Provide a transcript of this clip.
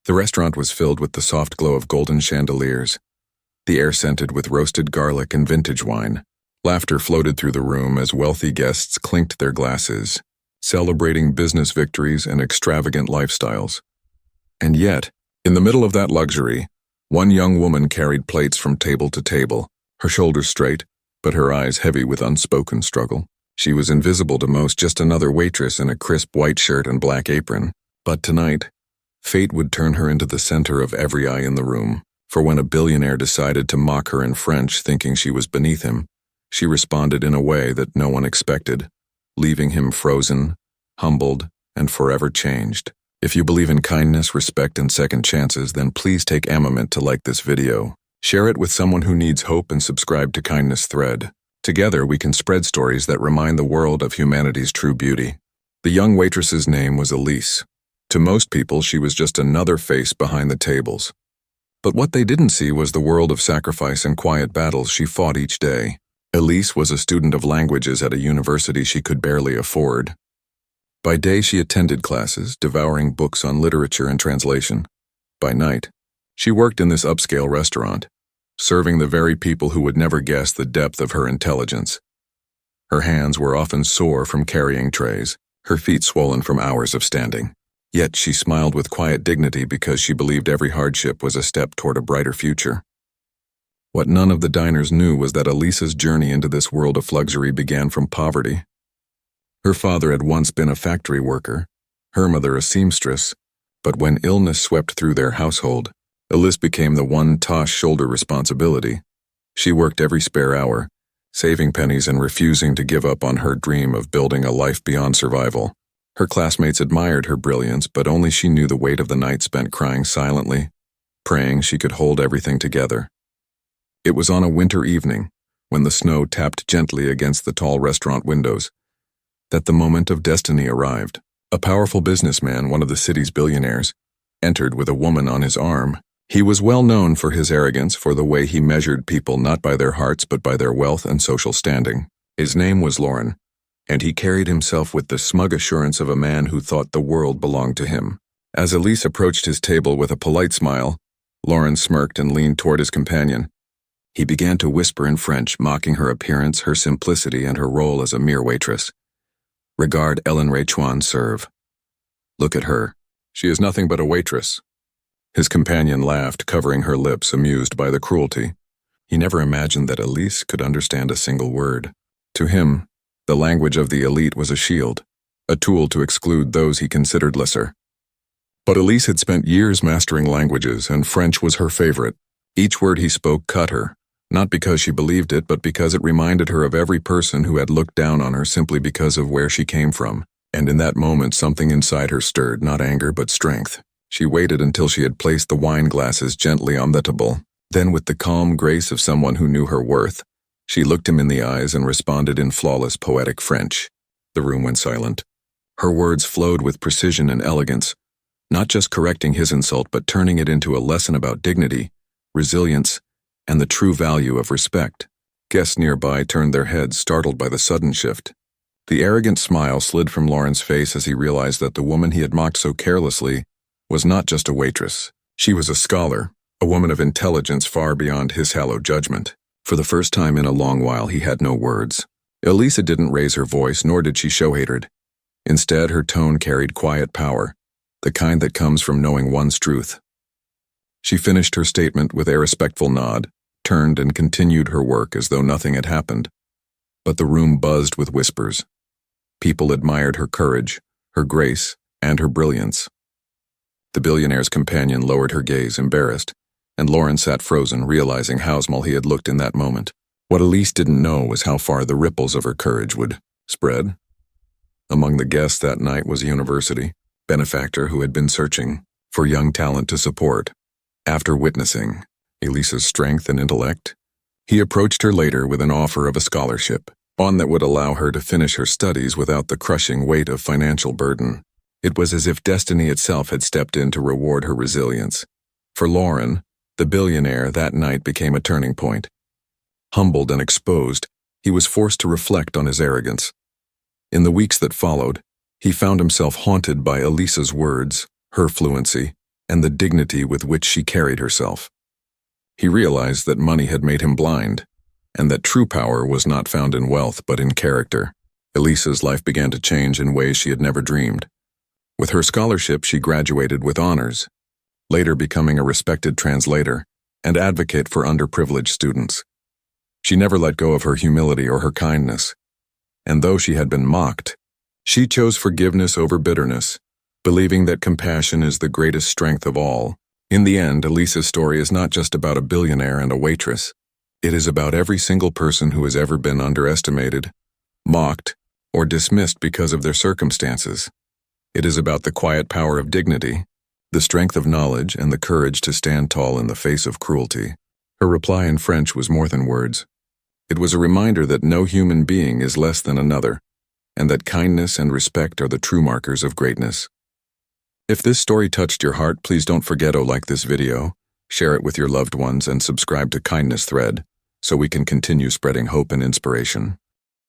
The restaurant was filled with the soft glow of golden chandeliers, the air scented with roasted garlic and vintage wine. Laughter floated through the room as wealthy guests clinked their glasses, celebrating business victories and extravagant lifestyles. And yet, in the middle of that luxury, one young woman carried plates from table to table, her shoulders straight, but her eyes heavy with unspoken struggle. She was invisible to most, just another waitress in a crisp white shirt and black apron. But tonight, fate would turn her into the center of every eye in the room. For when a billionaire decided to mock her in French, thinking she was beneath him, she responded in a way that no one expected, leaving him frozen, humbled, and forever changed. If you believe in kindness, respect, and second chances, then please take a moment to like this video. Share it with someone who needs hope and subscribe to Kindness Thread. Together, we can spread stories that remind the world of humanity's true beauty. The young waitress's name was Elise. To most people, she was just another face behind the tables. But what they didn't see was the world of sacrifice and quiet battles she fought each day. Elise was a student of languages at a university she could barely afford. By day, she attended classes, devouring books on literature and translation. By night, she worked in this upscale restaurant, serving the very people who would never guess the depth of her intelligence. Her hands were often sore from carrying trays, her feet swollen from hours of standing. Yet she smiled with quiet dignity because she believed every hardship was a step toward a brighter future. What none of the diners knew was that Elise's journey into this world of luxury began from poverty. Her father had once been a factory worker, her mother a seamstress, but when illness swept through their household, Elise became the one toss shoulder responsibility. She worked every spare hour, saving pennies and refusing to give up on her dream of building a life beyond survival. Her classmates admired her brilliance, but only she knew the weight of the night spent crying silently, praying she could hold everything together. It was on a winter evening, when the snow tapped gently against the tall restaurant windows, that the moment of destiny arrived. A powerful businessman, one of the city's billionaires, entered with a woman on his arm. He was well known for his arrogance, for the way he measured people not by their hearts but by their wealth and social standing. His name was Lauren, and he carried himself with the smug assurance of a man who thought the world belonged to him. As Elise approached his table with a polite smile, Lauren smirked and leaned toward his companion. He began to whisper in French, mocking her appearance, her simplicity, and her role as a mere waitress. "Regarde Ellen Raychuan serve. Look at her. She is nothing but a waitress." His companion laughed, covering her lips, amused by the cruelty. He never imagined that Elise could understand a single word. To him, the language of the elite was a shield, a tool to exclude those he considered lesser. But Elise had spent years mastering languages, and French was her favorite. Each word he spoke cut her, not because she believed it, but because it reminded her of every person who had looked down on her simply because of where she came from. And in that moment, something inside her stirred, not anger but strength. She waited until she had placed the wine glasses gently on the table. Then, with the calm grace of someone who knew her worth, she looked him in the eyes and responded in flawless poetic French. The room went silent. Her words flowed with precision and elegance, not just correcting his insult but turning it into a lesson about dignity, resilience, and the true value of respect. Guests nearby turned their heads, startled by the sudden shift. The arrogant smile slid from Lauren's face as he realized that the woman he had mocked so carelessly was not just a waitress. She was a scholar, a woman of intelligence far beyond his hallowed judgment. For the first time in a long while, he had no words. Elise didn't raise her voice, nor did she show hatred. Instead, her tone carried quiet power, the kind that comes from knowing one's truth. She finished her statement with a respectful nod, turned and continued her work as though nothing had happened. But the room buzzed with whispers. People admired her courage, her grace, and her brilliance. The billionaire's companion lowered her gaze, embarrassed, and Lauren sat frozen, realizing how small he had looked in that moment. What Elise didn't know was how far the ripples of her courage would spread. Among the guests that night was a university benefactor who had been searching for young talent to support. After witnessing Elise's strength and intellect, he approached her later with an offer of a scholarship, one that would allow her to finish her studies without the crushing weight of financial burden. It was as if destiny itself had stepped in to reward her resilience. For Lauren, the billionaire, that night became a turning point. Humbled and exposed, he was forced to reflect on his arrogance. In the weeks that followed, he found himself haunted by Elise's words, her fluency, and the dignity with which she carried herself. He realized that money had made him blind, and that true power was not found in wealth but in character. Elise's life began to change in ways she had never dreamed. With her scholarship, she graduated with honors, later becoming a respected translator and advocate for underprivileged students. She never let go of her humility or her kindness, and though she had been mocked, she chose forgiveness over bitterness, believing that compassion is the greatest strength of all. In the end, Elise's story is not just about a billionaire and a waitress. It is about every single person who has ever been underestimated, mocked, or dismissed because of their circumstances. It is about the quiet power of dignity, the strength of knowledge, and the courage to stand tall in the face of cruelty. Her reply in French was more than words. It was a reminder that no human being is less than another, and that kindness and respect are the true markers of greatness. If this story touched your heart, please don't forget to like this video, share it with your loved ones, and subscribe to Kindness Thread so we can continue spreading hope and inspiration.